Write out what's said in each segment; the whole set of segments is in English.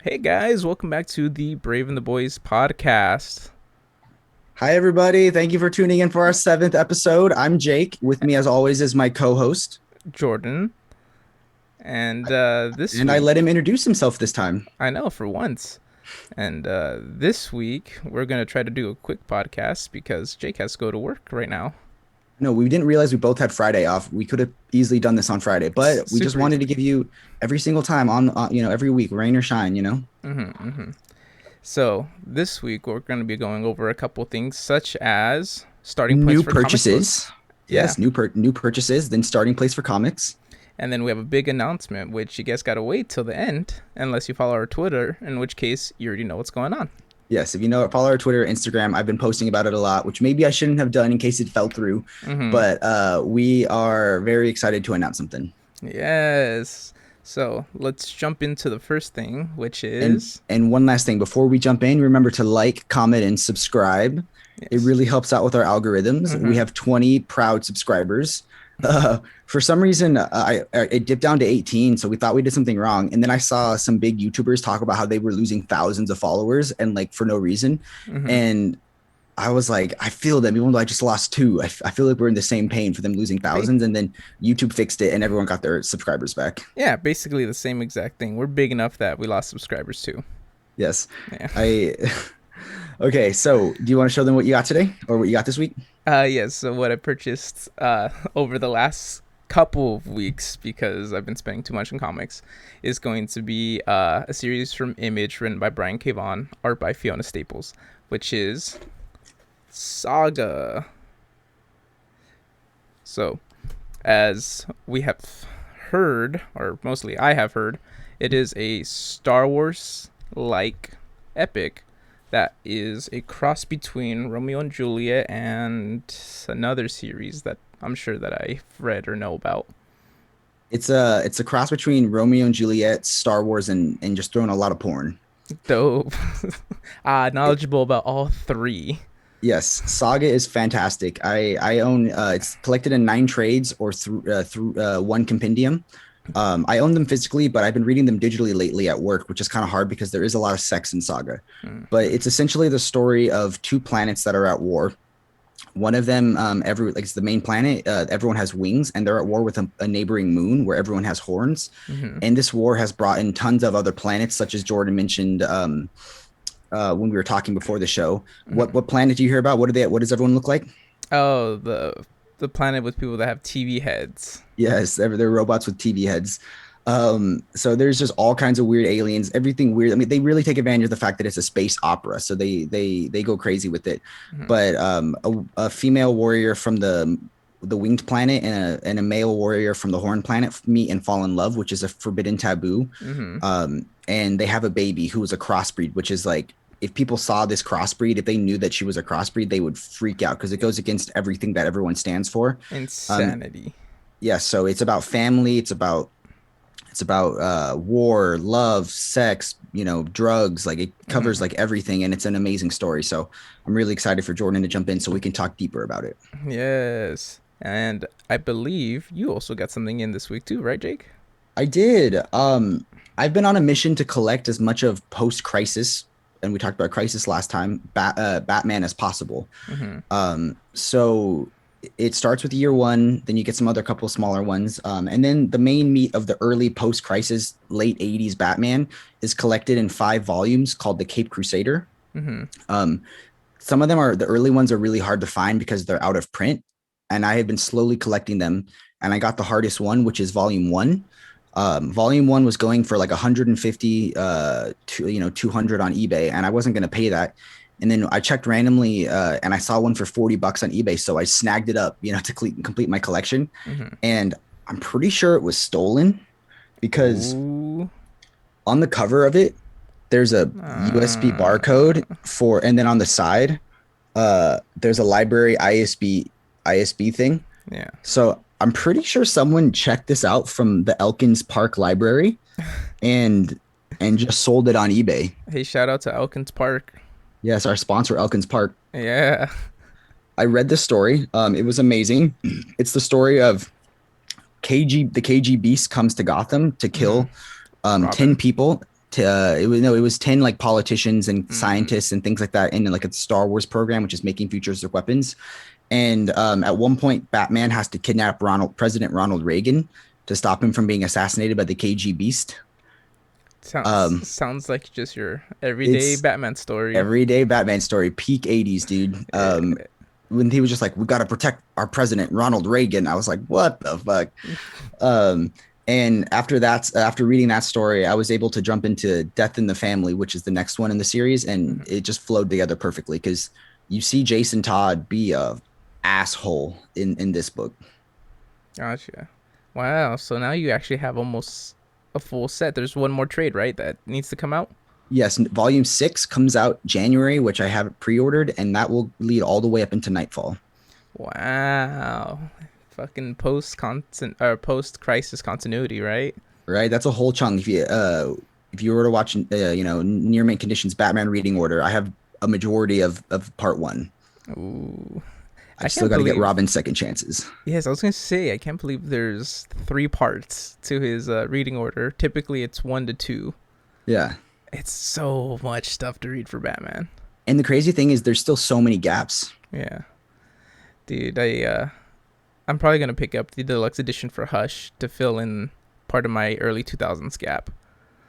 Hey guys, welcome back to the Brave and the Boys podcast. Hi, everybody. Thank you for tuning in for our seventh episode. I'm Jake. With me, as always, is my co host. Jordan, and this And I let week, him introduce himself this time. I know for once, and this week we're gonna try to do a quick podcast because Jake has to go to work right now. No, we didn't realize we both had Friday off. We could have easily done this on Friday, but we just Super wanted to easily. give you every single time every week, rain or shine. So this week we're gonna be going over a couple things such as starting points New for comic purchases. books. Yeah, Yes, new purchases, then starting place for comics. and then we have a big announcement, which you guys gotta wait till the end, unless you follow our Twitter, in which case you already know what's going on. Yes, if you know it, follow our Twitter, Instagram. I've been posting about it a lot, which maybe I shouldn't have done in case it fell through. Mm-hmm. But we are very excited to announce something. Yes. So let's jump into the first thing, which And is and one last thing before we jump in, remember to like, comment, and subscribe. It yes. really helps out with our algorithms. We Mm-hmm. have 20 proud subscribers. For some reason, it dipped down to 18, so we thought we did something wrong. And then I saw some big YouTubers talk about how they were losing thousands of followers and like for no reason. Mm-hmm. And I was like, I feel them, even though I just lost two. I feel like we're in the same pain for them losing thousands. And then YouTube fixed it, and everyone got their subscribers back. Yeah, basically the same exact thing. We're big enough that we lost subscribers too. Yes, Yeah. I Okay, so do you want to show them what you got today or what you got this week? Yes. So what I purchased over the last couple of weeks because I've been spending too much on comics is going to be a series from Image written by Brian K. Vaughan, art by Fiona Staples, which is Saga. So as we have heard, or mostly I have heard, it is a Star Wars like epic that is a cross between Romeo and Juliet and another series that I'm sure that I've read or know about. It's a cross between Romeo and Juliet, Star Wars, and just throwing a lot of porn. Dope. It, Knowledgeable about all three. yes, Saga is fantastic. I own it's collected in 9 trades or through one compendium. I own them physically, but I've been reading them digitally lately at work, which is kind of hard because there is a lot of sex in Saga. But Mm-hmm. it's essentially the story of two planets that are at war. One of them, it's the main planet. Everyone has wings, and they're at war with a neighboring moon where everyone has horns. Mm-hmm. And this war has brought in tons of other planets, such as Jordan mentioned when we were talking before the show. Mm-hmm. What planet do you hear about? What do they? What does everyone look like? Oh, the planet with people that have TV heads. Yes, they're robots with TV heads. So there's just all kinds of weird aliens, everything weird. I mean, they really take advantage of the fact that it's a space opera, so they go crazy with it. Mm-hmm. But a female warrior from the winged planet and a male warrior from the horn planet meet and fall in love, which is a forbidden taboo. Mm-hmm. And they have a baby who is a crossbreed, which is like if people saw this crossbreed, if they knew that she was a crossbreed, they would freak out because it goes against everything that everyone stands for. Um, Insanity. yeah, so it's about family, it's about war, love, sex, drugs. Like it covers Mm-hmm. like everything, and it's an amazing story. So I'm really excited for Jordan to jump in so we can talk deeper about it. Yes. And I believe you also got something in this week too, right, Jake? I did. I've been on a mission to collect as much of post-crisis, and we talked about crisis last time, Batman as possible. Mm-hmm. So it starts with year one, then you get some other couple of smaller ones, and then the main meat of the early post-crisis, late '80s Batman is collected in 5 volumes called the Cape Crusader. Mm-hmm. Um, some of them are the early ones are really hard to find because they're out of print, and I have been slowly collecting them. And I got the hardest one, which is volume one. Volume one was going for like 150 to 200 on eBay, and I wasn't going to pay that. And then I checked randomly, and I saw one for $40 on eBay, so I snagged it up, to complete my collection. Mm-hmm. And I'm pretty sure it was stolen because Ooh. on the cover of it, there's a USB barcode Uh, and then on the side, there's a library ISB thing. yeah. So I'm pretty sure someone checked this out from the Elkins Park Library and just sold it on eBay. Hey, shout out to Elkins Park. Yes, our sponsor Elkins Park. Yeah. I read this story. It was amazing. It's the story of the KG Beast comes to Gotham to Mm-hmm. kill 10 Robin. people. it was 10 like politicians and Mm, scientists and things like that in like a Star Wars program, which is making futuristic weapons. And at one point, Batman has to kidnap President Ronald Reagan to stop him from being assassinated by the KG Beast. Um, sounds like just your everyday it's Batman story. everyday Batman story, peak 80s, dude. Eh, When he was just like, we got to protect our president, Ronald Reagan. I was like, what the fuck? Um, and after reading that story, I was able to jump into Death in the Family, which is the next one in the series, and mhm. it just flowed together perfectly because you see Jason Todd be a asshole in this book. Gotcha. Wow. So now you actually have almost a full set. There's one more trade, right? That needs to come out. Yes, volume 6 comes out January, which I have pre-ordered, and that will lead all the way up into Nightfall. Wow. Fucking post crisis continuity, right? Right, that's a whole chunk. If you were to watch, near mint conditions Batman reading order, I have a majority of part one. Ooh. I I just still can't got to get believe. Robin's second chances. Yes, I was gonna say I can't believe there's three parts to his reading order. Typically, it's 1 to 2. Yeah, It's so much stuff to read for Batman. and the crazy thing is, there's still so many gaps. Yeah, dude, I'm probably gonna pick up the deluxe edition for Hush to fill in part of my early 2000s gap.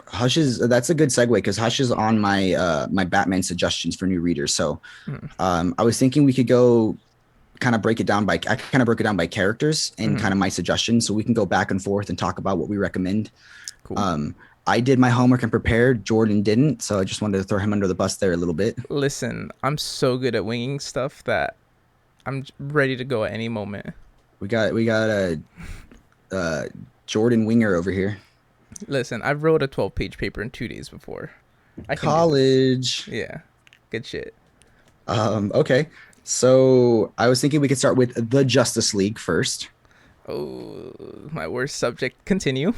Hush is that's a good segue because Hush is on my Batman suggestions for new readers. So Mm-hmm. I was thinking we could go kind of break it down by I kind of broke it down by characters and Mm-hmm. kind of my suggestions, so we can go back and forth and talk about what we recommend. Cool. Um, I did my homework and prepared. Jordan didn't, so I just wanted to throw him under the bus there a little bit. Listen, I'm so good at winging stuff that ready to go at any moment. We got a Jordan Winger over here. Listen, I've wrote a 12-page paper in 2 days before. I can do this. College. Yeah, good shit. Okay. So I was thinking we could start with the Justice League first. Oh, my worst subject. Continue.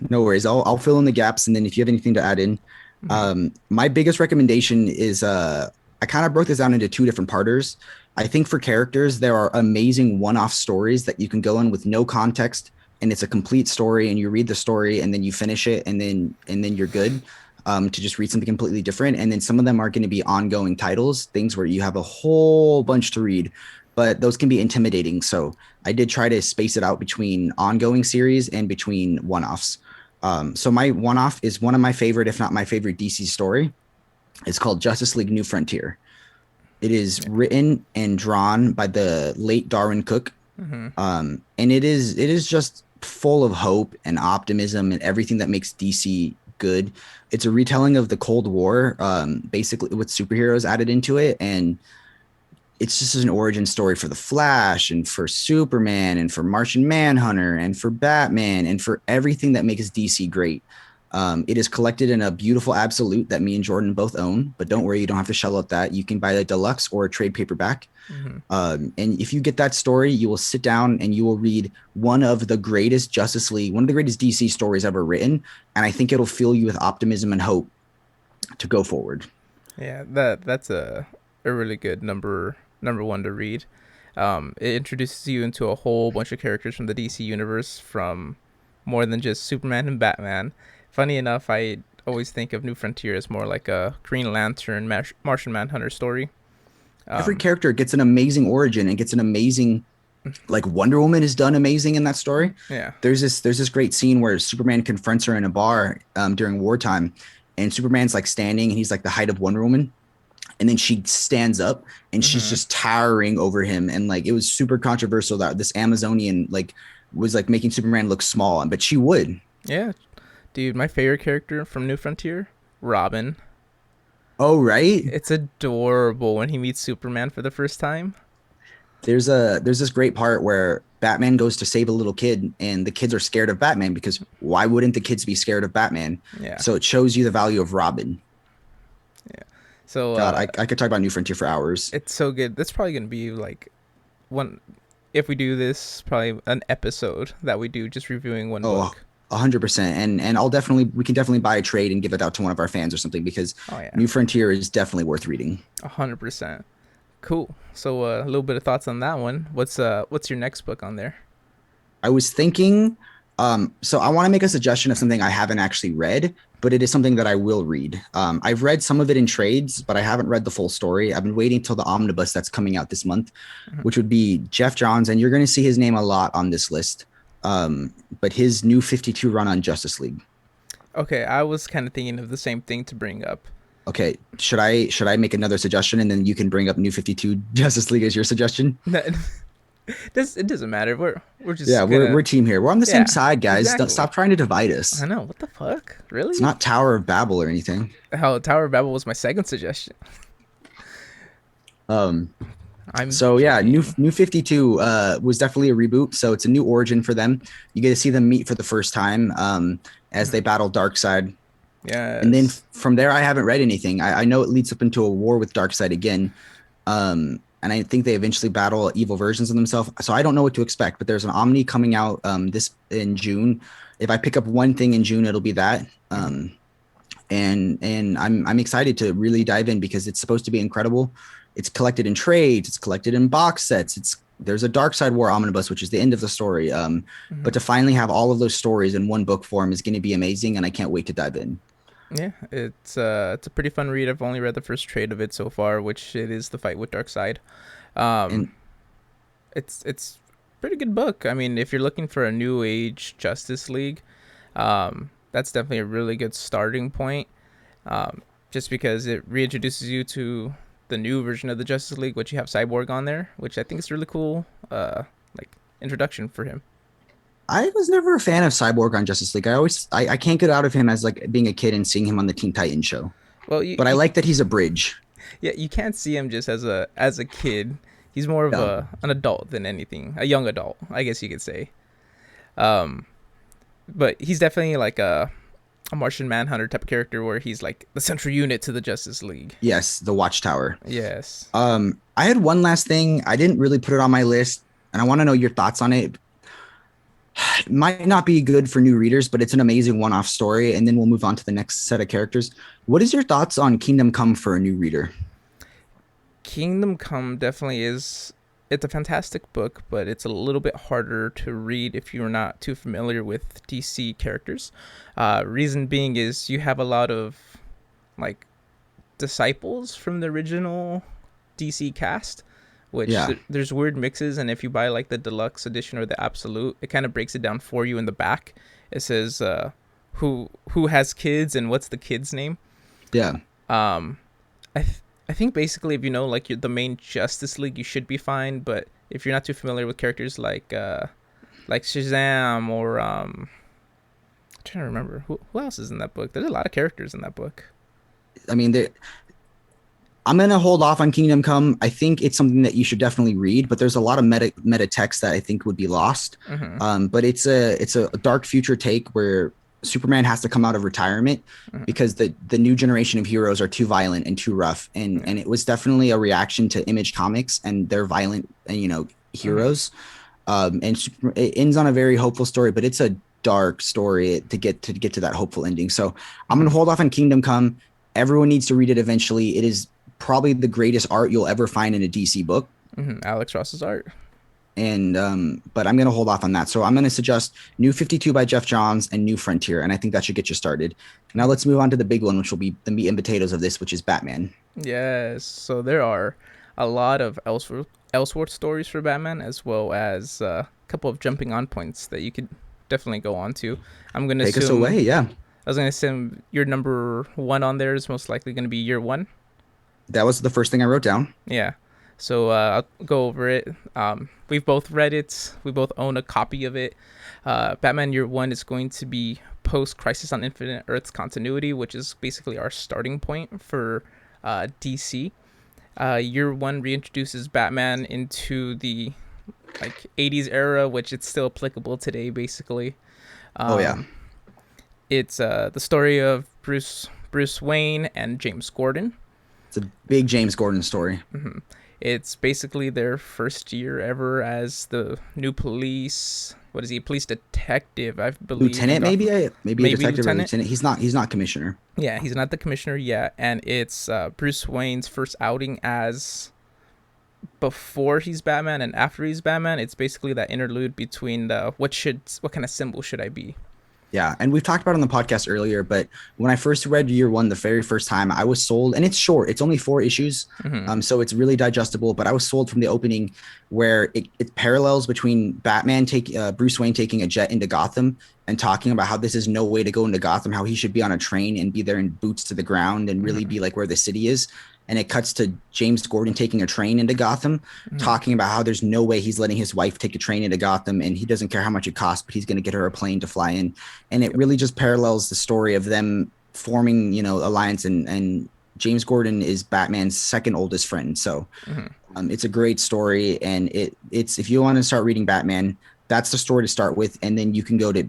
No worries. I'll fill in the gaps, and then if you have anything to add in, Mm-hmm. my biggest recommendation is I kind of broke this down into two different parters. I think for characters, there are amazing one-off stories that you can go in with no context, and it's a complete story, and you read the story, and then you finish it, and then you're good. To just read something completely different, and then some of them are going to be ongoing titles, things where you have a whole bunch to read, but those can be intimidating. So I did try to space it out between ongoing series and between one-offs. So my one-off is one of my favorite, if not my favorite DC story. It's called Justice League New Frontier. It is Yeah. written and drawn by the late Darwin Cook, Mm-hmm. and it is just full of hope and optimism and everything that makes DC good. It's a retelling of the Cold War, basically with superheroes added into it, and it's just an origin story for the Flash and for Superman and for Martian Manhunter and for Batman and for everything that makes DC great. It is collected in a beautiful absolute that me and Jordan both own, but don't worry, you don't have to shell out that. You can buy the deluxe or a trade paperback. Mm-hmm. And if you get that story, you will sit down and you will read one of the greatest Justice League, one of the greatest DC stories ever written. And I think it'll fill you with optimism and hope to go forward. Yeah, that's a really good number one to read. It introduces you into a whole bunch of characters from the DC universe, from more than just Superman and Batman. Funny enough, I always think of New Frontier as more like a Green Lantern, Martian Manhunter story. Every Um, character gets an amazing origin and gets an amazing, like Wonder Woman is done amazing in that story. yeah. There's this great scene where Superman confronts her in a bar during wartime, and Superman's like standing and he's like the height of Wonder Woman, and then she stands up and she's Mm-hmm. just towering over him, and like it was super controversial that this Amazonian like was like making Superman look small, but she would. Yeah, dude, my favorite character from New Frontier, Robin. Oh right. It's adorable when he meets Superman for the first time. There's this great part where Batman goes to save a little kid and the kids are scared of Batman because why wouldn't the kids be scared of Batman? Yeah, So it shows you the value of Robin. yeah. So God, I could talk about New Frontier for hours. it's so good. That's probably gonna be like one, if we do this, probably an episode that we do just reviewing one Oh, book. 100%. And we can definitely buy a trade and give it out to one of our fans or something because Oh yeah, New Frontier is definitely worth reading. 100%. Cool. So a little bit of thoughts on that one. What's your next book on there? I was thinking, so I want to make a suggestion of something I haven't actually read, but it is something that I will read. I've read some of it in trades, but I haven't read the full story. I've been waiting till the omnibus that's coming out this month, Mhm. which would be Jeff Johns, and you're going to see his name a lot on this list. But his new 52 run on Justice League. Okay, I was kind of thinking of the same thing to bring up. Okay, should I make another suggestion and then you can bring up New 52 Justice League as your suggestion? It doesn't matter. We're Yeah, just we're gonna. team here. We're on the same Yeah, side, guys. Don't exactly. stop trying to divide I us. know. What the fuck? It's Really? not Tower of Babel or anything. How Tower of Babel was my second suggestion. Um, I'm so yeah, joking. New 52 was definitely a reboot. So it's a new origin for them. You get to see them meet for the first time as they Mhm. battle Darkseid. And then Yes. from there, I haven't read anything. I know it leads up into a war with Darkseid again. And I think they eventually battle evil versions of themselves. So I don't know what to expect, but there's an Omni coming out this in June. If I pick up one thing in June, it'll be that. Mhm. And I'm excited to really dive in because it's supposed to be incredible. It's collected in trades, it's collected in box sets. There's a Dark Side War omnibus, which is the end of the story. But Mhm. to finally have all of those stories in one book form is going to be amazing, and I can't wait to dive in. Yeah, it's a pretty fun read. I've only read the first trade of it so far, which it is the fight with Darkseid. Um, And it's pretty good book. I mean, if you're looking for a new age Justice League, that's definitely a really good starting point. Just because it reintroduces you to the new version of the Justice League, which you have Cyborg on there, which I think is really cool. Like introduction for him. I was never a fan of Cyborg on Justice League. I can't get out of him as like being a kid and seeing him on the Teen Titans show. Well, But I like that he's a bridge. yeah, you can't see him just as a kid. He's more of Yeah. a an adult than anything, a young adult, I guess you could say. Um, but he's definitely like a Martian Manhunter type of character where he's like the central unit to the Justice League. Yes, the Watchtower. Yes. I had one last thing. I didn't really put it on my list, and I want to know your thoughts on it. It might not be good for new readers, but it's an amazing one-off story. And then we'll move on to the next set of characters. What is your thoughts on Kingdom Come for a new reader? Kingdom Come definitely is. It's a fantastic book, but it's a little bit harder to read if you're not too familiar with DC characters. Reason being is you have a lot of like disciples from the original DC cast, which Yeah. there's weird mixes, and if you buy like the deluxe edition or the absolute, it kind of breaks it down for you in the back. It says who has kids and what's the kid's name. Yeah. Um, I think basically if you know like the main Justice League, you should be fine. But if you're not too familiar with characters like Shazam or I'm trying to remember who else is in that book. There's a lot of characters in that book. I mean, I'm gonna hold off on Kingdom Come. I think it's something that you should definitely read, but there's a lot of meta text that I think would be lost. Mm-hmm. But it's a dark future take where Superman has to come out of retirement Mm-hmm. because the new generation of heroes are too violent and too rough, Yeah. and it was definitely a reaction to Image Comics and their violent Mm-hmm. heroes. It ends on a very hopeful story, but it's a dark story to get to that hopeful ending. So I'm gonna Mm-hmm. hold off on Kingdom Come. Everyone needs to read it eventually. It is probably the greatest art you'll ever find in a DC book. Mm-hmm. Alex Ross's art. And but I'm gonna hold off on that. So I'm gonna suggest New 52 by Jeff Johns and New Frontier, and I think that should get you started. Now let's move on to the big one, which will be the meat and potatoes of this, which is Batman. Yes. So there are a lot of Ellsworth stories for Batman, as well as a couple of jumping on points that you could definitely go on to. I'm gonna Take us assume away. Yeah, I was gonna assume your number one on there is most likely gonna be year one. that was the first thing I wrote down. Yeah. So I'll go over it. We've both read it. We both own a copy of it. Batman Year One is going to be post Crisis on Infinite Earths continuity, which is basically our starting point for DC. Year One reintroduces Batman into the like 80s era, which it's still applicable today, basically. Oh yeah, Um, it's the story of Bruce Wayne and James Gordon. it's a big James Gordon story. Hmm. It's basically their first year ever as the new police. What is he? Police detective, I believe. In Lieutenant, Gotham. maybe a Maybe detective or lieutenant. lieutenant. He's not commissioner. Yeah, he's not the commissioner yet, and it's Bruce Wayne's first outing as before he's Batman and after he's Batman. It's basically that interlude between the what kind of symbol should I be? Yeah, and we've talked about it on the podcast earlier, but when I first read year one the very first time, I was sold, and it's short. It's only 4 issues, Hmm. so it's really digestible. But I was sold from the opening, where it parallels between Batman taking Bruce Wayne taking a jet into Gotham and talking about how this is no way to go into Gotham, how he should be on a train and be there in boots to the ground and really Hmm. be like where the city is. And it cuts to James Gordon taking a train into Gotham, Hmm. talking about how there's no way he's letting his wife take a train into Gotham, and he doesn't care how much it costs, but he's going to get her a plane to fly in. And it Yep. really just parallels the story of them forming, alliance. And James Gordon is Batman's second oldest friend. So Hmm. it's a great story, and it's if you want to start reading Batman, that's the story to start with, and then you can go to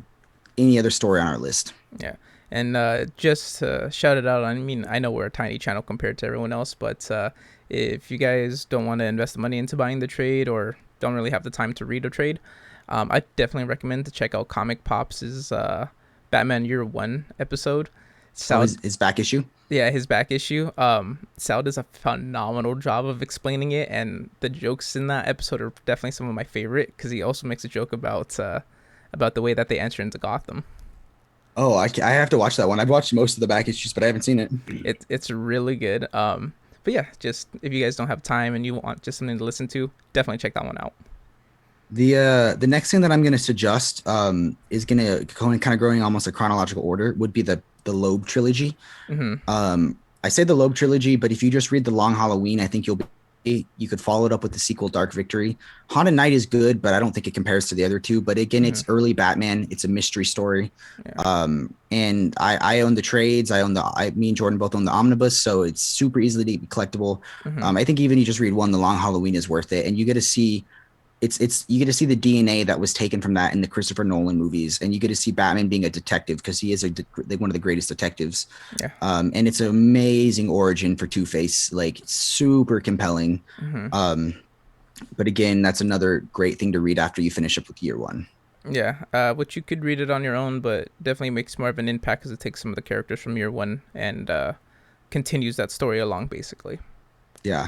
any other story on our list. Yeah. And just to shout it out, I mean, I know we're a tiny channel compared to everyone else, but if you guys don't want to invest the money into buying the trade or don't really have the time to read a trade, I definitely recommend to check out Comic Pops' Batman Year One episode. Oh, Sal, his back issue. yeah, his back issue. Sal does a phenomenal job of explaining it, and the jokes in that episode are definitely some of my favorite because he also makes a joke about the way that they enter into Gotham. Oh, I have to watch that one. I've watched most of the back issues, but I haven't seen it. It's really good. But yeah, just if you guys don't have time and you want just something to listen to, definitely check that one out. The next thing that I'm going to suggest is going to kind of growing almost a chronological order would be the Lobe trilogy. Hmm. I say the Lobe trilogy, but if you just read the Long Halloween, I think you could follow it up with the sequel Dark Victory. Haunted Night is good, but I don't think it compares to the other two. But again, Hmm. it's early Batman. It's a mystery story. Yeah. And I own the trades. Me and Jordan both own the omnibus, so it's super easily to be collectible. Hmm. I think even you just read one, the Long Halloween is worth it, and you get to see it's you get to see the DNA that was taken from that in the Christopher Nolan movies, and you get to see Batman being a detective because he is one of the greatest detectives. Yeah. And it's an amazing origin for Two Face, like super compelling. Hmm. Um, but again, that's another great thing to read after you finish up with year one. Yeah. Which you could read it on your own, but definitely makes more of an impact because it takes some of the characters from year one and continues that story along, basically. Yeah.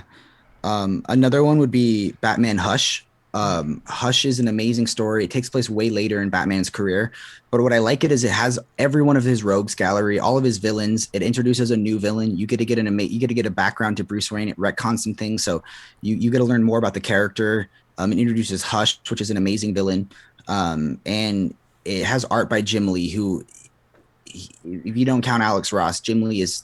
Another one would be Batman Hush. Hmm. Hush is an amazing story. It takes place way later in Batman's career, but what I like it is it has every one of his rogues gallery, all of his villains. It introduces a new villain. You get to get a background to Bruce Wayne. It retcons some things, so you get to learn more about the character. It introduces Hush, which is an amazing villain, and it has art by Jim Lee, who, if you don't count Alex Ross, Jim Lee is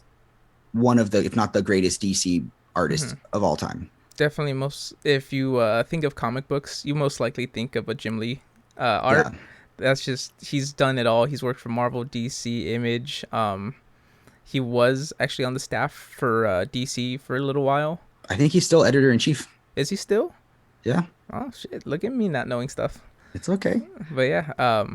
one of the, if not the greatest DC Hmm. artist of all time. Definitely, most if you think of comic books, you most likely think of a Jim Lee Yeah, art. That's just he's done it all. He's worked for Marvel, DC, Image. He was actually on the staff for DC for a little while. I think he's still editor in chief. Is he still? Yeah, Oh shit! Look at me not knowing stuff. it's okay. But yeah,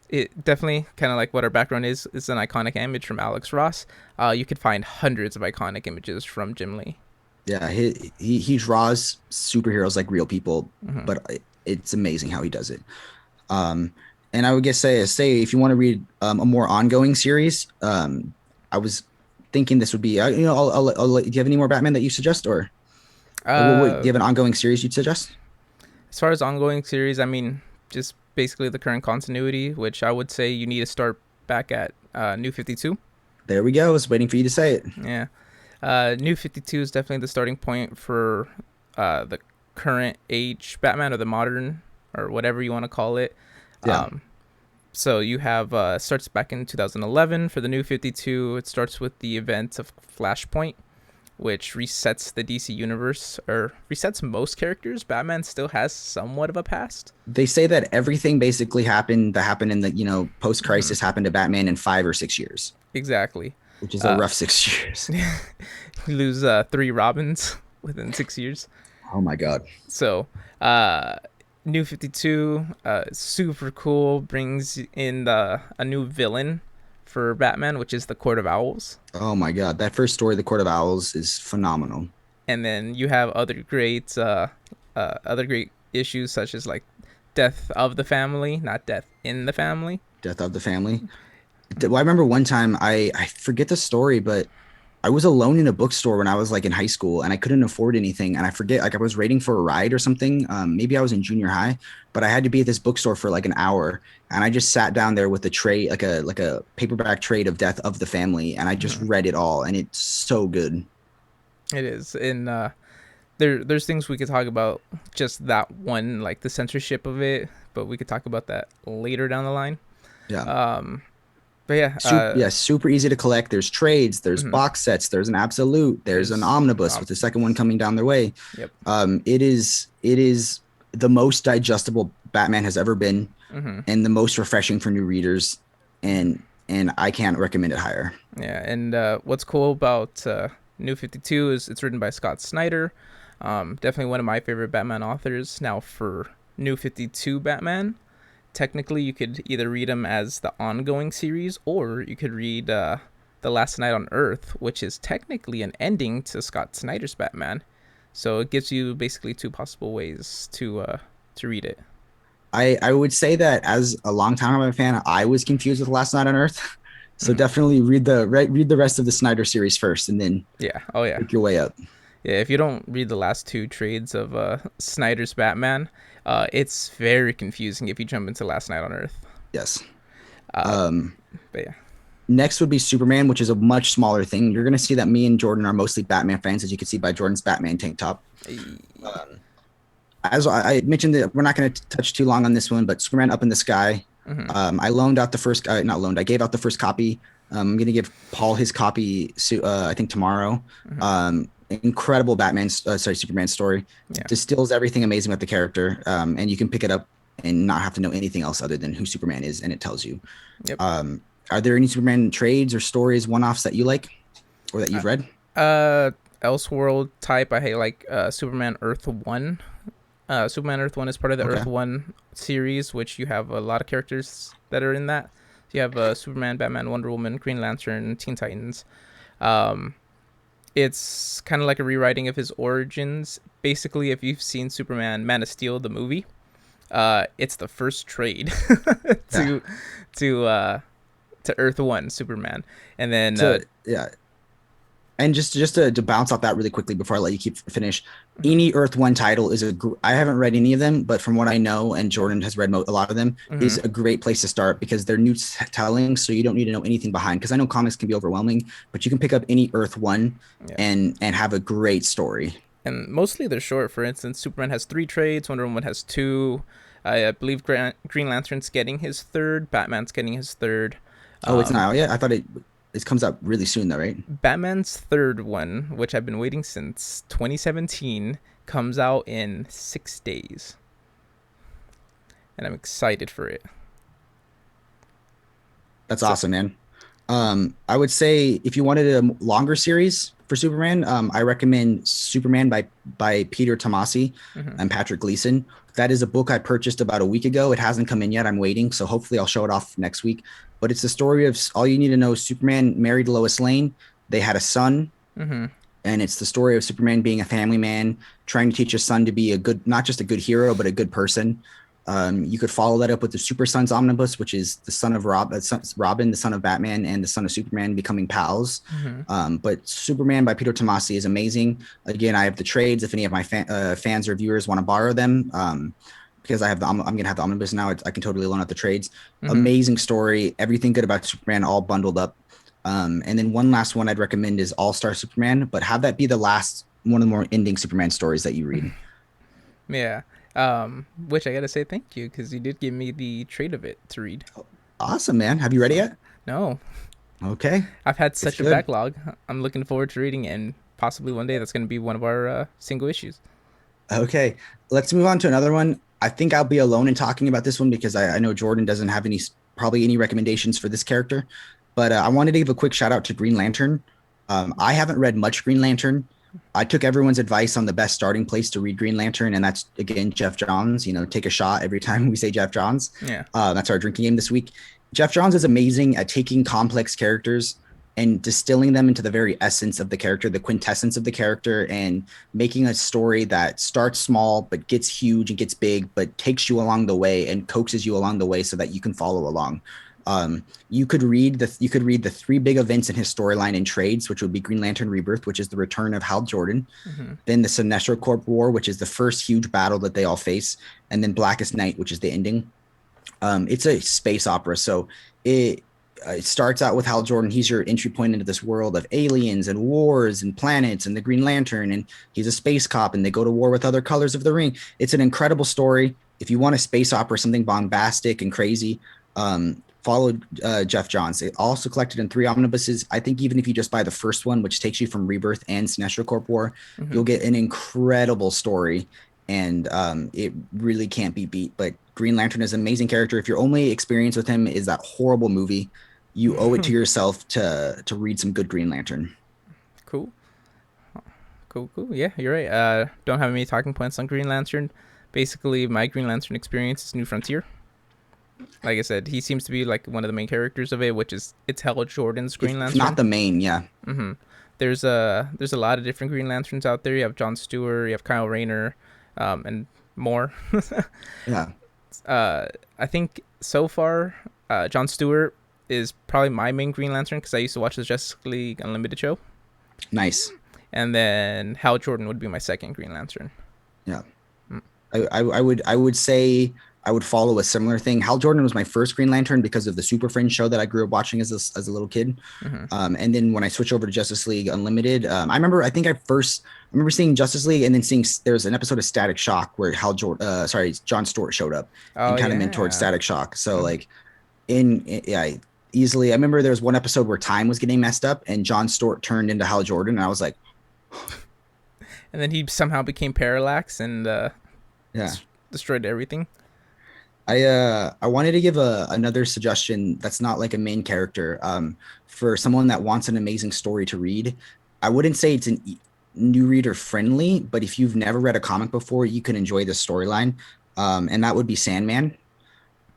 it definitely kind of like what our background is an iconic image from Alex Ross. You could find hundreds of iconic images from Jim Lee. Yeah, he draws superheroes like real people, Hmm. but it's amazing how he does it. Um, and I would guess say if you want to read a more ongoing series, I was thinking this would be do you have any more Batman that you suggest, or do Uh, you have an ongoing series you'd suggest? as far as ongoing series, I mean, just basically the current continuity, which I would say you need to start back at New 52. There we go. I was waiting for you to say it. Yeah. New 52 is definitely the starting point for the current age Batman or the modern or whatever you want to call it. Yeah. Um, so you have starts back in 2011 for the New 52. It starts with the event of Flashpoint, which resets the DC universe or resets most characters. Batman still has somewhat of a past. They say that everything basically happened in the, post Hmm. crisis happened to Batman in 5 or 6 years, Exactly. which is a Uh, rough 6 years. you lose three Robins within 6 years. Oh my God. So, uh, New 52, super cool, brings in a new villain for Batman, which is the Court of Owls. Oh my God. That first story, The Court of Owls, is phenomenal. And then you have other great issues such as like Death of the Family, not Death in the Family. Death of the Family. Well, I remember one time I forget the story, but I was alone in a bookstore when I was like in high school and I couldn't afford anything. And I forget, like I was waiting for a ride or something. Maybe I was in junior high, but I had to be at this bookstore for like an hour. And I just sat down there with a tray, like a paperback trade of Death of the Family. And I just Mhm. read it all. And it's so good. It is, and there's things we could talk about just that one, like the censorship of it, but we could talk about that later down the line. Yeah. Um, but yeah, Super easy to collect. There's trades, there's mhm. box sets, there's an absolute, there's an There's omnibus with the second one coming down their way. yep. It is the most digestible Batman has ever been, Hmm. and the most refreshing for new readers, and I can't recommend it higher. Yeah, and what's cool about New 52 is it's written by Scott Snyder. Definitely one of my favorite Batman authors. Now, for New 52 Batman, technically you could either read him as the ongoing series, or you could read The Last Night on Earth, which is technically an ending to Scott Snyder's Batman. So it gives you basically two possible ways to read it. I would say that as a long time fan, I was confused with Last Night on Earth. So Mm. definitely read the rest of the Snyder series first, and then Yeah. Oh yeah. work your way up. Yeah, if you don't read the last two trades of Snyder's Batman, it's very confusing if you jump into Last Night on Earth. Yes. Uh, Um, but yeah. Next would be Superman, which is a much smaller thing. You're going to see that me and Jordan are mostly Batman fans, as you can see by Jordan's Batman tank top. Um, as I mentioned, that we're not going to touch too long on this one, but Superman Up in the Sky. Mm-hmm. I loaned out the first, not loaned. I gave out the first copy. I'm going to give Paul his copy. I think tomorrow. Mm-hmm. Incredible Superman story. Yeah. Distills everything amazing about the character, and you can pick it up and not have to know anything else other than who Superman is, and it tells you. Yep. Um, are there any Superman trades or stories, one-offs that you like or that Uh, you've read? Elseworld type. I hate like Superman Earth One. Superman Earth One is part of the Okay. Earth One series, which you have a lot of characters that are in that. So you have Superman, Batman, Wonder Woman, Green Lantern, Teen Titans. Um, it's kind of like a rewriting of his origins. Basically, if you've seen Superman Man of Steel the movie, it's the first trade Yeah. to to uh to Earth One Superman, and then So yeah, and just to bounce off that really quickly before I let you keep finish, mhm, any Earth One title is I haven't read any of them, but from what I know, and Jordan has read a lot of them, is mhm, a great place to start because they're new telling, so you don't need to know anything behind. Because I know comics can be overwhelming, but you can pick up any Earth One yeah, and have a great story. and mostly they're short. For instance, Superman has three trades, Wonder Woman has two. I believe Green Lantern's getting his third, Batman's getting his third. Oh, it's Um, not out yet. I thought it comes out really soon though, right? Batman's third one, which I've been waiting since 2017, comes out in 6 days, and I'm excited for it. That's So, awesome, man. I would say if you wanted a longer series for Superman, I recommend Superman by Peter Tomasi mhm. and Patrick Gleason. That is a book I purchased about a week ago. It hasn't come in yet. I'm waiting, so hopefully I'll show it off next week. But it's the story of all you need to know. Superman married Lois Lane. They had a son, Mhm. and it's the story of Superman being a family man, trying to teach his son to be a good, not just a good hero, but a good person. You could follow that up with the Super Sons omnibus, which is the son of Robin, the son of Batman, and the son of Superman becoming pals. Mhm. But Superman by Peter Tomasi is amazing. Again, I have the trades. If any of my fans or viewers want to borrow them, because I'm going to have the omnibus now. I can totally loan out the trades. Mhm. Amazing story. Everything good about Superman, all bundled up. And then one last one I'd recommend is All Star Superman, but have that be the last one of the more ending Superman stories that you read. Yeah. Which I gotta say thank you because you did give me the trade of it to read. Awesome, man. Have you read it So yet? no, Okay, I've had it's such a good. backlog. I'm looking forward to reading it, and possibly one day that's gonna be one of our single issues. Okay, let's move on to another one. I think I'll be alone in talking about this one because I know Jordan doesn't have probably any recommendations for this character. But I wanted to give a quick shout out to Green Lantern. I haven't read much Green Lantern. I took everyone's advice on the best starting place to read Green Lantern, and that's again Jeff Johns. You know, take a shot every time we say Jeff Johns. Yeah. That's our drinking game this week. Jeff Johns is amazing at taking complex characters and distilling them into the very essence of the character, the quintessence of the character, and making a story that starts small but gets huge and gets big, but takes you along the way and coaxes you along the way so that you can follow along. You could read the three big events in his storyline in trades, which would be Green Lantern Rebirth, which is the return of Hal Jordan, Mm-hmm. then the Sinestro Corp War, which is the first huge battle that they all face, and then Blackest Night, which is the ending. It's a space opera, so it starts out with Hal Jordan. He's your entry point into this world of aliens and wars and planets and the Green Lantern, and he's a space cop, and they go to war with other colors of the ring. It's an incredible story. If you want a space opera, something bombastic and crazy, follow Jeff Johns. It also collected in 3 omnibuses. I think even if you just buy the first one, which takes you from Rebirth and Sinestro Corp War, Mm-hmm. you'll get an incredible story, and it really can't be beat. But Green Lantern is an amazing character. If your only experience with him is that horrible movie, you owe it to yourself to read some good Green Lantern. Cool. Cool. Yeah, you're right. Don't have any talking points on Green Lantern. Basically, my Green Lantern experience is New Frontier. Like I said, he seems to be like one of the main characters of it, which is it's Hal Jordan's Green If not Lantern. the main, yeah, Mm-hmm. There's a lot of different Green Lanterns out there. You have John Stewart, you have Kyle Rayner, and more. yeah, I think so far, John Stewart is probably my main Green Lantern because I used to watch the Justice League Unlimited show, nice, and then Hal Jordan would be my second Green Lantern. yeah. Mm. I would say I would follow a similar thing. Hal Jordan was my first Green Lantern because of the Super Friends show that I grew up watching as a little kid. Mm-hmm. And then when I switched over to Justice League Unlimited, I remember seeing Justice League and then seeing there's an episode of Static Shock where John Stewart showed up Oh and kind of mentored yeah. Static Shock. So Mm-hmm. like yeah, easily. I remember there was one episode where time was getting messed up and John Stewart turned into Hal Jordan, and I was like, And then he somehow became Parallax and yeah. destroyed everything. I wanted to give another suggestion that's not like a main character for someone that wants an amazing story to read. I wouldn't say it's new reader friendly, but if you've never read a comic before, you can enjoy this storyline, and that would be Sandman.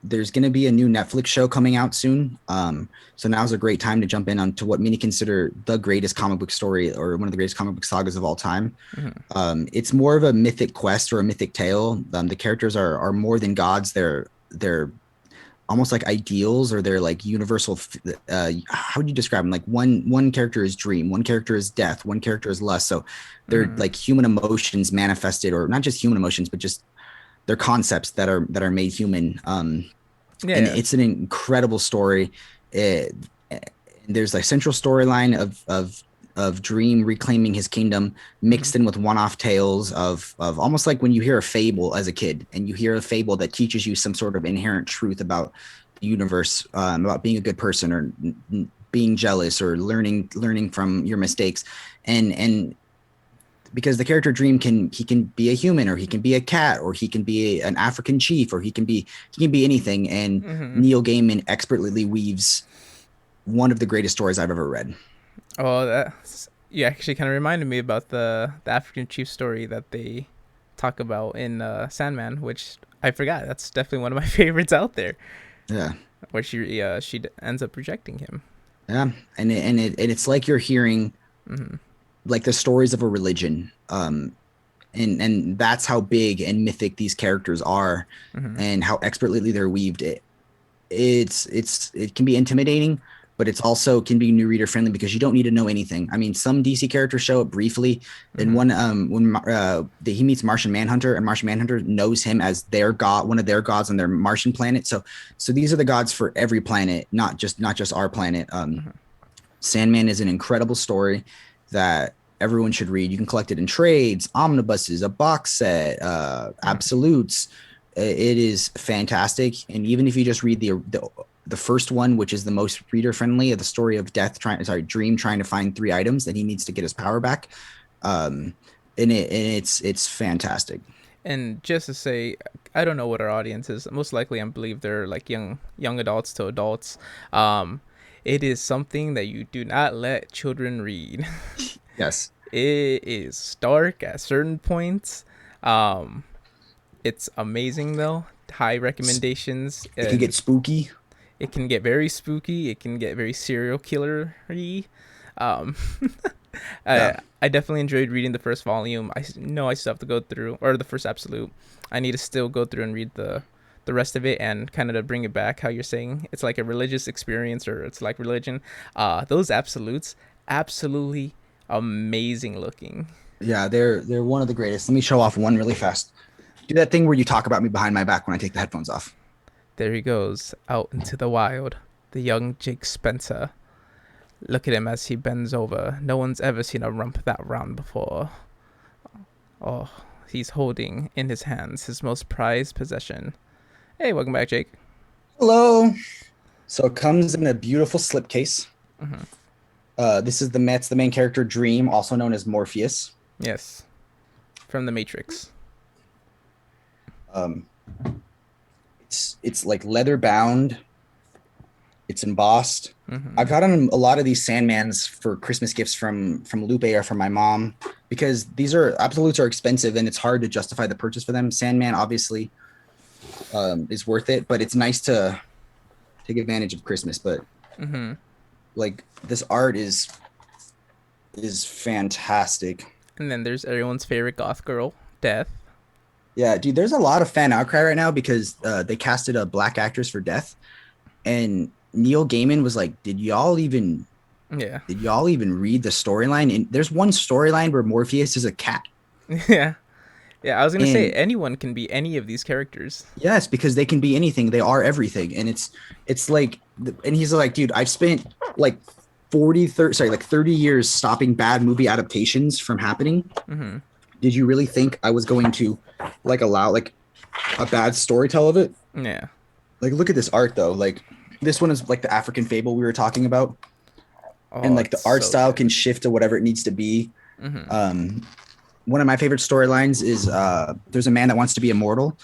There's going to be a new Netflix show coming out soon, so now's a great time to jump in onto what many consider the greatest comic book story or one of the greatest comic book sagas of all time. Mm-hmm. It's more of a mythic quest or a mythic tale. The characters are more than gods. They're almost like ideals, or they're like universal. How would you describe them? Like one character is dream, one character is death, one character is lust. So they're Mm-hmm. like human emotions manifested, or not just human emotions, but just they're concepts that are made human. Yeah, And yeah. it's an incredible story. It, there's a central storyline of Dream reclaiming his kingdom, Mm-hmm. mixed in with one-off tales of almost like when you hear a fable as a kid, and you hear a fable that teaches you some sort of inherent truth about the universe, about being a good person, or being jealous, or learning from your mistakes, and because the character Dream can be a human, or he can be a cat, or he can be an African chief, or he can be anything. And Mm-hmm. Neil Gaiman expertly weaves one of the greatest stories I've ever read. Oh, that you actually kind of reminded me about the African chief story that they talk about in Sandman, which I forgot. That's definitely one of my favorites out there, Yeah, where she ends up rejecting him. yeah, and it's like you're hearing Mm-hmm. like the stories of a religion, and that's how big and mythic these characters are, Mm-hmm. and how expertly they're weaved. It can be intimidating, but it's also can be new reader friendly because you don't need to know anything. I mean, some DC characters show up briefly in Mm-hmm. one when he meets Martian Manhunter, and Martian Manhunter knows him as their god, one of their gods on their Martian planet. So these are the gods for every planet, not just our planet. Mm-hmm. Sandman is an incredible story that everyone should read. You can collect it in trades, omnibuses, a box set, Mm-hmm. absolutes. It is fantastic, and even if you just read the first one, which is the most reader friendly, of the story of Dream trying to find 3 items that he needs to get his power back, um, and it's fantastic. And just to say, I don't know what our audience is. Most likely, I believe they're like young adults to adults. Um, it is something that you do not let children read. Yes, It is dark at certain points. Um, it's amazing though. High recommendations, it can and get spooky. it can get very spooky. It can get very serial killer-y. Um, Yeah, I definitely enjoyed reading the first volume. I know I still have to go through, or the first absolute. I need to still go through and read the the rest of it, and kind of to bring it back, how you're saying it's like a religious experience or it's like religion. Those absolutes, absolutely amazing looking. Yeah, they're one of the greatest. Let me show off one really fast. Do that thing where you talk about me behind my back when I take the headphones off. There he goes out into the wild, the young Jake Spencer. Look at him as he bends over. No one's ever seen a rump that round before. Oh, he's holding in his hands his most prized possession. Hey, welcome back, Jake. Hello. So it comes in a beautiful slipcase. Hmm. This is the main character Dream, also known as Morpheus. Yes, from the Matrix. Um, it's like leather bound. It's embossed. Hmm. I've gotten a lot of these Sandmans for Christmas gifts from Lupe or from my mom because these are absolutes are expensive and it's hard to justify the purchase for them. Sandman obviously is worth it, but it's nice to take advantage of Christmas. But Hmm. like this art is fantastic. And then there's everyone's favorite goth girl, Death. Yeah, dude, there's a lot of fan outcry right now because they casted a black actress for Death, and Neil Gaiman was like, Yeah. did y'all even read the storyline?" And there's one storyline where Morpheus is a cat, Yeah. Yeah, I was gonna say and anyone can be any of these characters. yes, because they can be anything, they are everything, and it's like, and he's like, dude, I've spent like 30 years stopping bad movie adaptations from happening. Hmm. Did you really think I was going to like allow like a bad storytell of it? Yeah. Like, look at this art though. Like, this one is like the African fable we were talking about, and Oh, like the it's art so style good. can shift to whatever it needs to be. Hmm. Um, One of my favorite storylines is there's a man that wants to be immortal,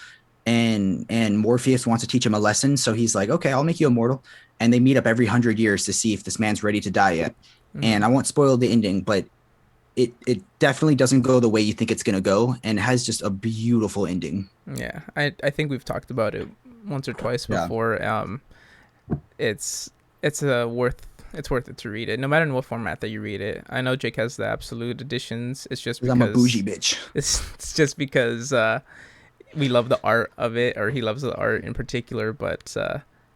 and Morpheus wants to teach him a lesson. So he's like, okay, I'll make you immortal. And they meet up every 100 years to see if this man's ready to die yet. Hmm. And I won't spoil the ending, but it definitely doesn't go the way you think it's gonna go, and it has just a beautiful ending. Yeah, I think we've talked about it once or twice Yeah, before. It's a worth it to read it, no matter in what format that you read it. I know Jake has the absolute editions. It's just because I'm a bougie because bitch. it's just because we love the art of it, or he loves the art in particular. But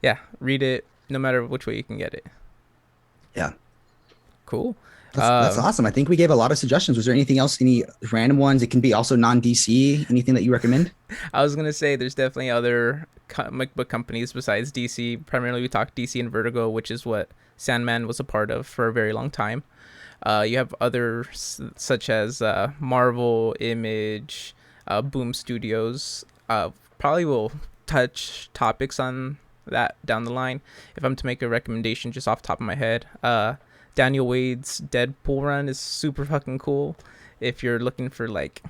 yeah, read it no matter which way you can get it. Yeah. Cool. That's Um, awesome. I think we gave a lot of suggestions. Was there anything else? Any random ones? It can be also non DC. Anything that you recommend? I was gonna say there's definitely other comic book companies besides DC. Primarily, we talked DC and Vertigo, which is what Sandman was a part of for a very long time. You have others such as Marvel, Image, Boom Studios. Probably will touch topics on that down the line. If I'm to make a recommendation just off the top of my head, Daniel Wade's Deadpool run is super fucking cool. If you're looking for like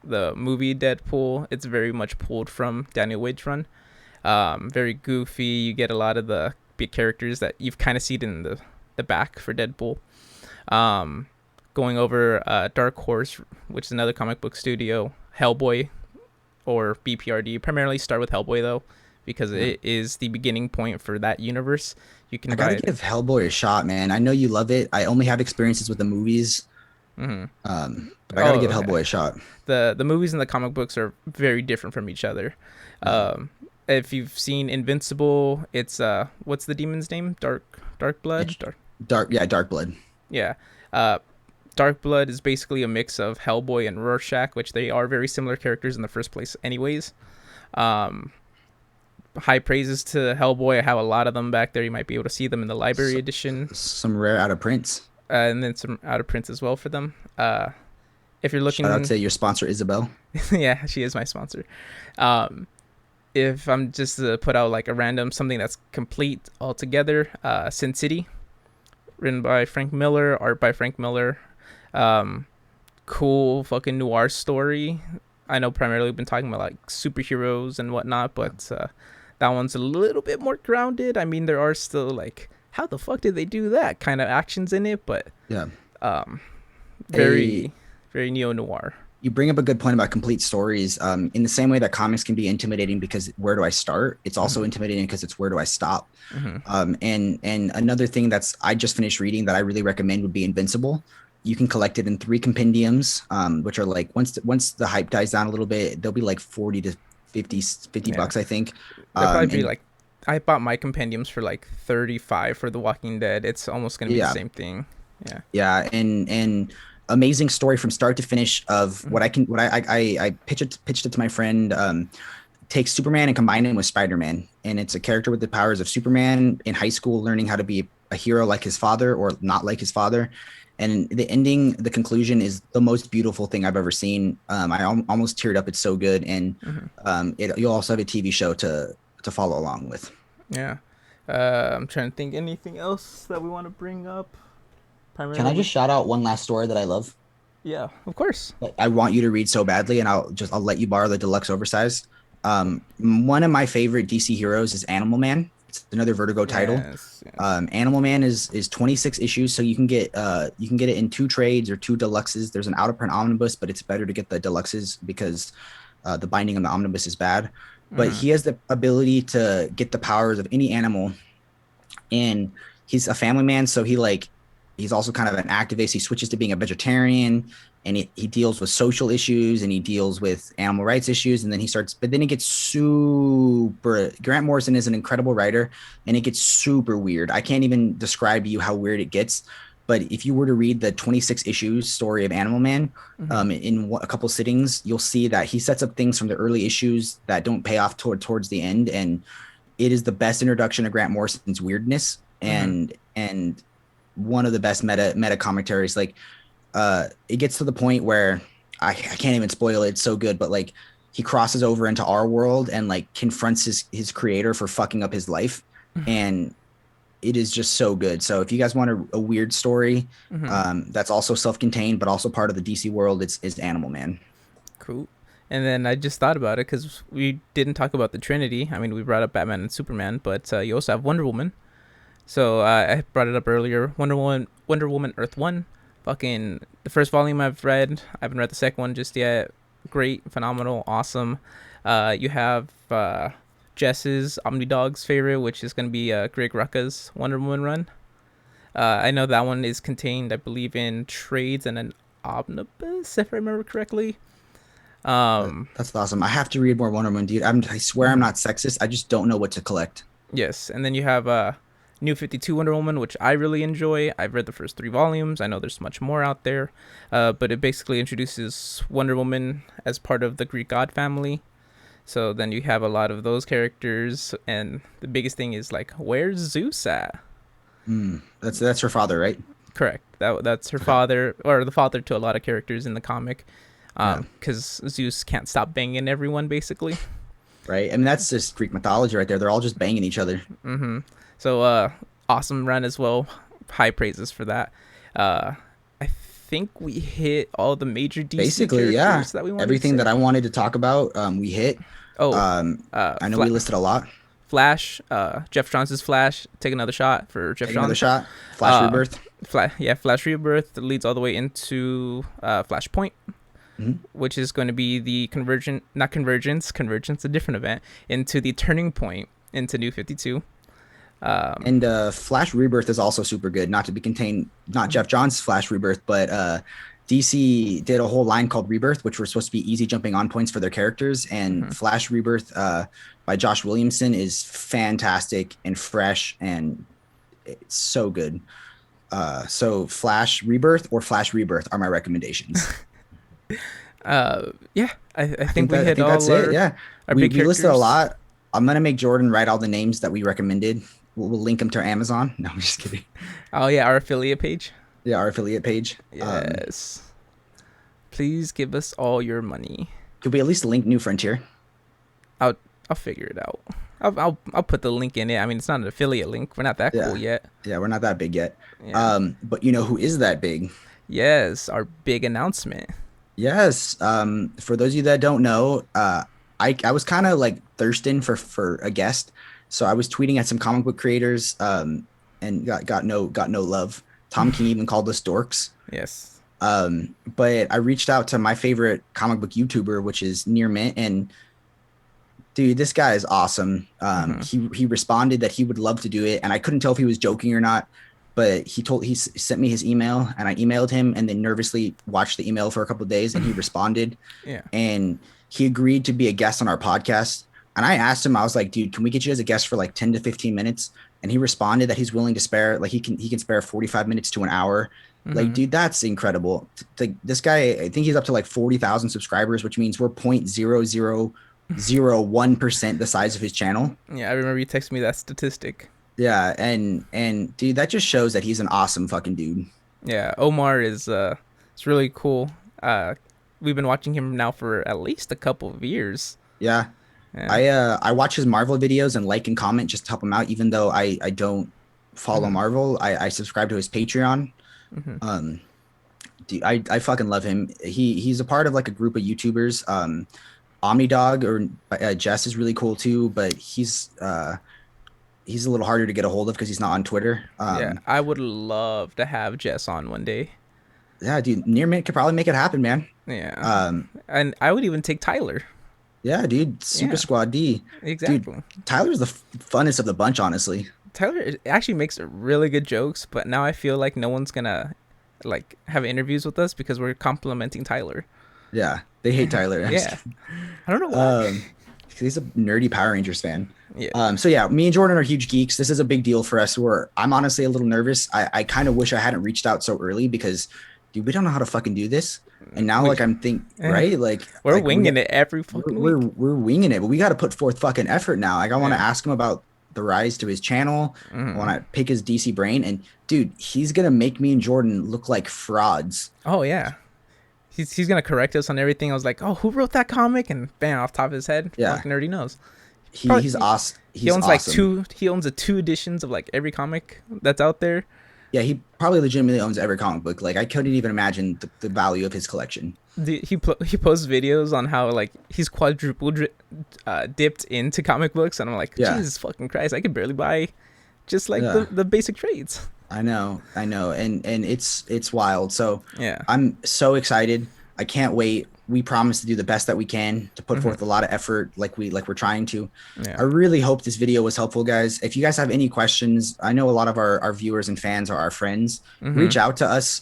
the movie Deadpool, it's very much pulled from Daniel Wade's run. Very goofy. You get a lot of the big characters that you've kind of seen in the back for Deadpool. Um, Going over Dark Horse, which is another comic book studio, Hellboy or BPRD. Primarily start with Hellboy though, because Yeah. it is the beginning point for that universe. You can I gotta buy. give Hellboy a shot, man. I know you love it. I only have experiences with the movies, Mm-hmm. but I gotta give Oh, Hellboy a shot. the movies and the comic books are very different from each other. Yeah. If you've seen Invincible, it's what's the demon's name? Dark Blood. It's Dark Blood. Yeah. Uh, Dark Blood is basically a mix of Hellboy and Rorschach, which they are very similar characters in the first place, anyways. Um, High praises to Hellboy. I have a lot of them back there. You might be able to see them in the library So, edition, some rare out of prints. and then some out of prints as well for them. If you're Shout out looking, to your sponsor, Isabel. yeah, she is my sponsor. Um, if I'm just to put out like a random something that's complete altogether, Sin City, written by Frank Miller, art by Frank Miller. Um, cool fucking noir story. I know primarily we've been talking about like superheroes and whatnot, but that one's a little bit more grounded. I mean, there are still like, how the fuck did they do that kind of actions in it, but Yeah. um, A very, very neo noir. You bring up a good point about complete stories. In the same way that comics can be intimidating because where do I start? It's also Mm-hmm. intimidating because it's where do I stop? Mm-hmm. And another thing that's I just finished reading that I really recommend would be Invincible. You can collect it in 3 compendiums, which are like once the hype dies down a little bit, they'll be like 50 Yeah, bucks, I think. that'd probably be And like, I bought my compendiums for like 35 for The Walking Dead. It's almost gonna be the yeah, same thing. Yeah. yeah, and amazing story from start to finish of Mm-hmm. what I pitched it to my friend. Take Superman and combine him with Spider-Man, and it's a character with the powers of Superman in high school, learning how to be a hero like his father or not like his father. And the ending, the conclusion is the most beautiful thing I've ever seen. I almost teared up. It's so good, and Mm-hmm. you'll also have a TV show to follow along with. Yeah. I'm trying to think anything else that we want to bring up. Can I Primarily, just shout out one last story that I love? yeah, of course. That I want you to read so badly, and I'll let you borrow the deluxe oversize. One of my favorite DC heroes is Animal Man. It's another Vertigo title. Yes, yes. Animal Man is 26 issues, so you can get it in two trades or two deluxes. There's an out of print omnibus, but it's better to get the deluxes because the binding on the omnibus is bad. But Mm-hmm. he has the ability to get the powers of any animal, and he's a family man, so he's also kind of an activist. He switches to being a vegetarian, and he deals with social issues, and he deals with animal rights issues, and then he gets super. Grant Morrison is an incredible writer, and it gets super weird. I can't even describe to you how weird it gets. But if you were to read the 26 issues story of Animal Man Mm-hmm. in a couple sittings, you'll see that he sets up things from the early issues that don't pay off towards the end, and it is the best introduction to Grant Morrison's weirdness, Mm-hmm. and one of the best meta commentaries. Like it gets to the point where I can't even spoil it. It's so good, but like he crosses over into our world and like confronts his creator for fucking up his life, and it is just so good. So if you guys want a weird story Mm-hmm. that's also self-contained but also part of the DC world, it's Animal Man. Cool. And then I just thought about it because we didn't talk about the Trinity. I mean, we brought up Batman and Superman, but you also have Wonder Woman. So I brought it up earlier. Wonder Woman Earth One. Fucking the first volume I've read. I haven't read the second one just yet. Great, phenomenal, awesome. You have Jess's Omnidog's favorite, which is gonna be Greg Rucka's Wonder Woman run. I know that one is contained, I believe, in trades and an omnibus, if I remember correctly. That's awesome. I have to read more Wonder Woman, dude. I swear I'm Mhm. not sexist. I just don't know what to collect. Yes, and then you have New 52 Wonder Woman, which I really enjoy. I've read the first 3 volumes. I know there's much more out there, but it basically introduces Wonder Woman as part of the Greek god family. So then you have a lot of those characters, and the biggest thing is like, where's Zeus at? That's her father, right? Correct. That's her Okay. father, or the father to a lot of characters in the comic, Yeah. because Zeus can't stop banging everyone basically. Right. I mean, that's just Greek mythology right there. They're all just banging each other. Mm-hmm. So awesome run as well. High praises for that. I think we hit all the major DC Basically, yeah. characters that we wanted to Everything that say. I wanted to talk about, we hit. Oh, I know we listed a lot. Flash. Jeff Johns's Flash. Take another shot for Jeff Take another Johns. shot. Flash Uh, Rebirth. Flash Rebirth leads all the way into Flashpoint, Mhm. which is going to be the not convergence, a different event, into the turning point into New 52. And Flash Rebirth is also super good. Not to be contained, not Jeff Johns' Flash Rebirth, but DC did a whole line called Rebirth, which were supposed to be easy jumping on points for their characters. And Mm-hmm. Flash Rebirth by Josh Williamson is fantastic and fresh, and it's so good. So Flash Rebirth or Flash Rebirth are my recommendations. Yeah, I think we I hit think that's all it. Yeah, our big we listed a characters. lot. I'm gonna make Jordan write all the names that we recommended. We'll link them to Amazon. No, I'm just kidding. Oh yeah, our affiliate page. Yeah, our affiliate page. Yes. Please give us all your money. Could we at least link New Frontier? I'll I'll figure it out. I'll put the link in it. I mean, it's not an affiliate link. We're not that cool Yeah, yet. yeah, we're not that big yet. Yeah. But you know who is that big? Yes, our big announcement. Yes. For those of you that don't know, I was kind of like thirsting for a guest, so I was tweeting at some comic book creators, and got no love. Tom King even called us dorks. Yes. But I reached out to my favorite comic book YouTuber, which is Near Mint, and dude, this guy is awesome. Mm-hmm. He responded that he would love to do it, and I couldn't tell if he was joking or not. But he sent me his email, and I emailed him, and then nervously watched the email for a couple of days, and he responded, Yeah. and he agreed to be a guest on our podcast. And I asked him, I was like, dude, can we get you as a guest for like 10 to 15 minutes? And he responded that he's willing to spare, like he can spare 45 minutes to an hour. Like, Mm-hmm. dude, that's incredible. Like this guy, I think he's up to like 40,000 subscribers, which means we're 0.0001% the size of his channel. Yeah, I remember you texted me that statistic. Yeah, and dude, that just shows that he's an awesome fucking dude. Yeah, Omar is it's really cool. We've been watching him now for at least a couple of years. Yeah. Yeah. I watch his Marvel videos and like and comment just to help him out, even though I don't follow Mm-hmm. Marvel. I subscribe to his Patreon. Mm-hmm. Um, dude, I fucking love him. He's a part of like a group of YouTubers. Omnidog or Jess is really cool too, but he's a little harder to get a hold of because he's not on Twitter. Yeah, I would love to have Jess on one day. Yeah, dude, Near Mint could probably make it happen, man. Yeah, Um, and I would even take Tyler. yeah, dude, Super Yeah, Squad D, dude, exactly. Tyler's the funnest of the bunch, honestly. Tyler actually makes really good jokes, but now I feel like no one's gonna like have interviews with us because we're complimenting Tyler. Yeah, they hate Tyler. I'm just Yeah, kidding. I don't know why. Um, he's a nerdy Power Rangers fan. Yeah. So yeah, me and Jordan are huge geeks. This is a big deal for us. I'm honestly a little nervous. I kind of wish I hadn't reached out so early because, dude, we don't know how to fucking do this. And now, We, like, right, we're like winging it every fucking week. we're winging it, but we got to put forth fucking effort now. Like, I want to Yeah. ask him about the rise to his channel. I Hmm. want to pick his DC brain, and dude, he's gonna make me and Jordan look like frauds. Oh yeah. He's gonna correct us on everything. I was like, oh, who wrote that comic? And bam, off the top of his head, Yeah, fucking already knows. he's Probably awesome. he He's owns like awesome. two. He owns the two editions of like every comic that's out there. Yeah, he probably legitimately owns every comic book. Like, I couldn't even imagine the value of his collection. He posts videos on how like he's dipped into comic books, and I'm like, Yeah, Jesus fucking Christ, I could barely buy just like yeah. the basic trades. I know, and it's wild. So Yeah. I'm so excited. I can't wait. We promise to do the best that we can to put Hmm. forth a lot of effort, like we're trying to. Yeah. I really hope this video was helpful, guys. If you guys have any questions, I know a lot of our viewers and fans are our friends. Hmm. Reach out to us.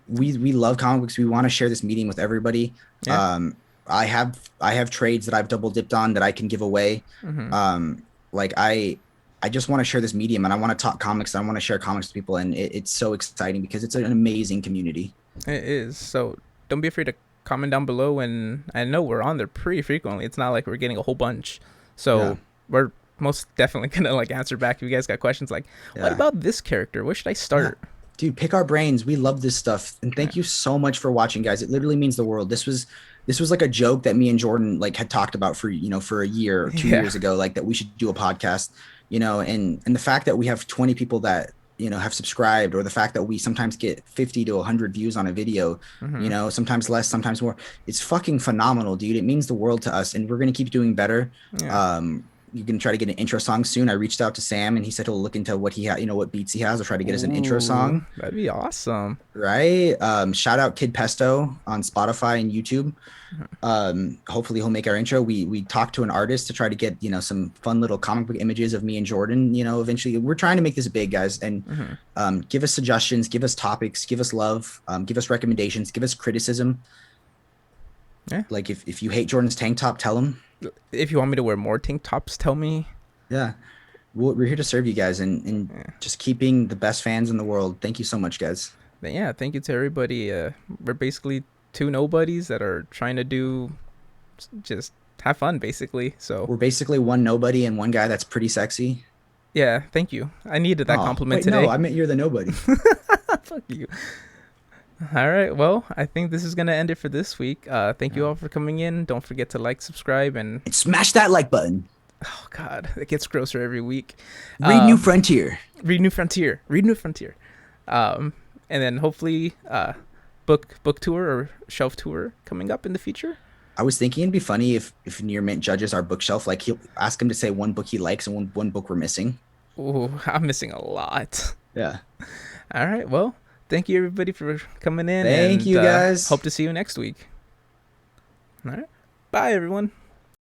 We love comic books. We want to share this meeting with everybody. Yeah. I have trades that I've double dipped on that I can give away. Hmm. Like I just want to share this medium and I want to talk comics. I want to share comics to people, and it's so exciting because it's an amazing community. It is. So don't be afraid to comment down below. And I know we're on there pretty frequently. It's not like we're getting a whole bunch. Yeah, So we're most definitely gonna like answer back if you guys got questions like, what yeah, about this character? Where should I yeah. start? Dude, pick our brains. We love this stuff, and Yeah. thank you so much for watching, guys. It literally means the world. This was like a joke that me and Jordan like had talked about for a year or two Yeah. years ago, like that we should do a podcast, and the fact that we have 20 people that have subscribed, or the fact that we sometimes get 50 to 100 views on a video, Hmm. sometimes less, sometimes more. It's fucking phenomenal, dude. It means the world to us, and we're gonna keep doing better. Yeah. You can try to get an intro song soon. I reached out to Sam, and he said he'll look into what he had, what beats he has. I'll try to get us an intro Ooh, song. that'd be awesome. Right. Shout out Kid Pesto on Spotify and YouTube. Hopefully he'll make our intro. We talked to an artist to try to get some fun little comic book images of me and Jordan. Eventually we're trying to make this big, guys, and Hmm. give us suggestions, give us topics, give us love, give us recommendations, give us criticism. Yeah. Like if you hate Jordan's tank top, tell him. If you want me to wear more tank tops, tell me. Yeah, we're here to serve you guys, and Yeah. just keeping the best fans in the world. Thank you so much, guys. But yeah, thank you to everybody. We're basically two nobodies that are trying to just have fun, basically. So We're basically one nobody and one guy that's pretty sexy. yeah, thank you. I needed that Oh, compliment wait, today. no, I meant you're the nobody. Fuck you. All right. Well, I think this is gonna end it for this week. Thank you all for coming in. Don't forget to like, subscribe, and And smash that like button. oh god, it gets grosser every week. Read New Frontier. Read New Frontier. Read New Frontier. And then hopefully, book tour or shelf tour coming up in the future. I was thinking it'd be funny if Near Mint judges our bookshelf. Like, he'll ask him to say one book he likes and one book we're missing. Ooh, I'm missing a lot. Yeah. All right. Well, thank you everybody for coming in. Thank and, you, guys. Hope to see you next week. All right. Bye, everyone.